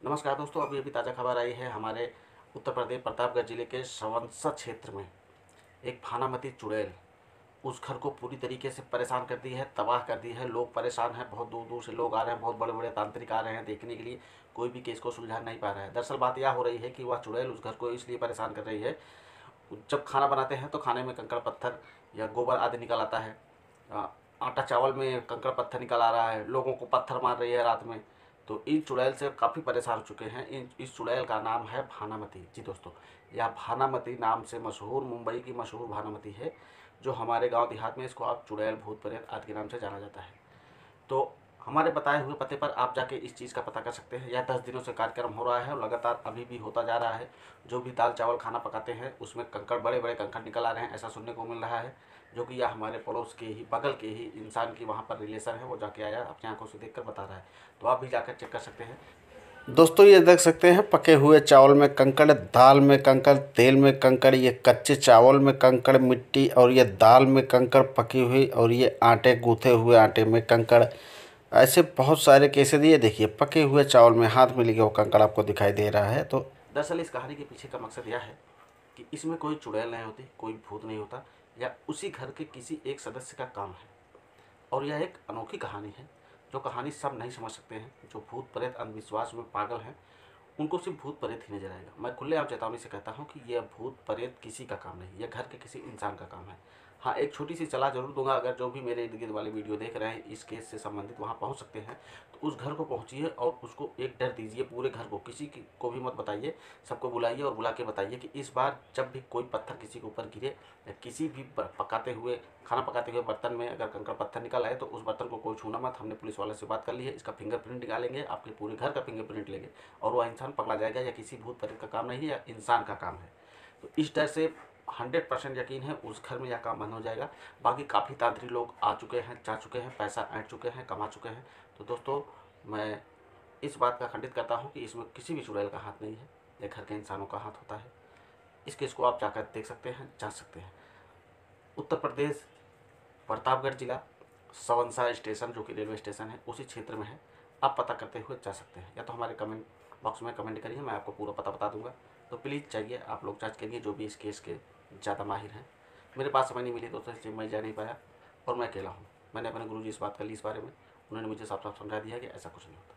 नमस्कार दोस्तों, अभी ताज़ा खबर आई है हमारे उत्तर प्रदेश प्रतापगढ़ जिले के सवंसा क्षेत्र में एक भानामती चुड़ैल उस घर को पूरी तरीके से परेशान कर दी है, तबाह कर दी है। लोग परेशान हैं, बहुत दूर दूर से लोग आ रहे हैं, बहुत बड़े बड़े तांत्रिक आ रहे हैं देखने के लिए। कोई भी केस को सुलझा नहीं पा रहा है। दरअसल बात यह हो रही है कि वह चुड़ैल उस घर को इसलिए परेशान कर रही है, जब खाना बनाते हैं तो खाने में कंकड़ पत्थर या गोबर आदि निकल आता है। आटा चावल में कंकड़ पत्थर निकल आ रहा है, लोगों को पत्थर मार रही है रात में। तो इन चुड़ैल से काफ़ी परेशान हो चुके हैं। इस चुड़ैल का नाम है भानामती। जी दोस्तों, यह भानामती नाम से मशहूर, मुंबई की मशहूर भानामती है, जो हमारे गांव देहात में इसको आप चुड़ैल, भूत प्रेत आदि के नाम से जाना जाता है। तो हमारे बताए हुए पते पर आप जाके इस चीज़ का पता कर सकते हैं। यह 10 दिनों से कार्यक्रम हो रहा है और लगातार अभी भी होता जा रहा है। जो भी दाल चावल खाना पकाते हैं उसमें कंकड़, बड़े बड़े कंकड़ निकल आ रहे हैं, ऐसा सुनने को मिल रहा है। जो कि यह हमारे पड़ोस के ही, बगल के ही इंसान की वहाँ पर रिलेशन है, वो जाके आया, अपनी आंखों से देखकर बता रहा है। तो आप भी जाकर चेक कर सकते हैं। दोस्तों, ये देख सकते हैं पके हुए चावल में कंकड़, दाल में कंकड़, तेल में कंकड़, ये कच्चे चावल में कंकड़, मिट्टी, और ये दाल में कंकड़ पकी हुई, और ये आटे, गूँथे हुए आटे में कंकड़। ऐसे बहुत सारे केसेस। ये देखिए पके हुए चावल में हाथ में लिए वो कंकड़ आपको दिखाई दे रहा है। तो दरअसल इस कहानी के पीछे का मकसद यह है कि इसमें कोई चुड़ैल नहीं होती, कोई भूत नहीं होता, या उसी घर के किसी एक सदस्य का काम है। और यह एक अनोखी कहानी है। जो कहानी सब नहीं समझ सकते हैं, जो भूत प्रेत अंधविश्वास में पागल हैं, उनको सिर्फ भूत प्रेत ही नजर आएगा। मैं खुलेआम चेतावनी से कहता हूँ कि यह भूत प्रेत किसी का काम नहीं, यह घर के किसी इंसान का काम है। हाँ, एक छोटी सी सलाह जरूर दूंगा, अगर जो भी मेरे इर्द गिर्द वाले वीडियो देख रहे हैं इस केस से संबंधित वहाँ पहुँच सकते हैं, तो उस घर को पहुँचिए और उसको एक डर दीजिए। पूरे घर को, किसी को भी मत बताइए, सबको बुलाइए और बुला के बताइए कि इस बार जब भी कोई पत्थर किसी के ऊपर गिरे, या किसी भी खाना पकाते हुए बर्तन में अगर कंकड़ पत्थर निकल आए, तो उस बर्तन को कोई छूना मत। हमने पुलिस वाले से बात कर ली है, इसका फिंगरप्रिंट निकालेंगे, आपके पूरे घर का फिंगरप्रिंट लेंगे और वह इंसान पकड़ा जाएगा। या किसी भूत प्रेत का काम नहीं है, या इंसान का काम है। तो इस डर से 100% यकीन है उस घर में यह काम बंद हो जाएगा। बाकी काफ़ी तांत्रिक लोग आ चुके हैं, जा चुके हैं, पैसा ऐंठ चुके हैं, कमा चुके हैं। तो दोस्तों, मैं इस बात का खंडित करता हूँ कि इसमें किसी भी चुड़ैल का हाथ नहीं है, यह घर के इंसानों का हाथ होता है। इस केस को आप जाकर देख सकते हैं, जांच सकते हैं। उत्तर प्रदेश प्रतापगढ़ जिला सवंसा स्टेशन, जो कि रेलवे स्टेशन है, उसी क्षेत्र में है। आप पता करते हुए जा सकते हैं, या तो हमारे कमेंट बॉक्स में कमेंट करिए, मैं आपको पूरा पता बता दूंगा। तो प्लीज़ चाहिए आप लोग जांच करिए, जो भी इस केस के ज़्यादा माहिर हैं। मेरे पास समय नहीं मिली दोस्तों, इसलिए मैं जा नहीं पाया, और मैं अकेला हूँ। मैंने अपने गुरुजी से बात कर ली इस बारे में, उन्होंने मुझे साफ साफ समझा दिया कि ऐसा कुछ नहीं होता।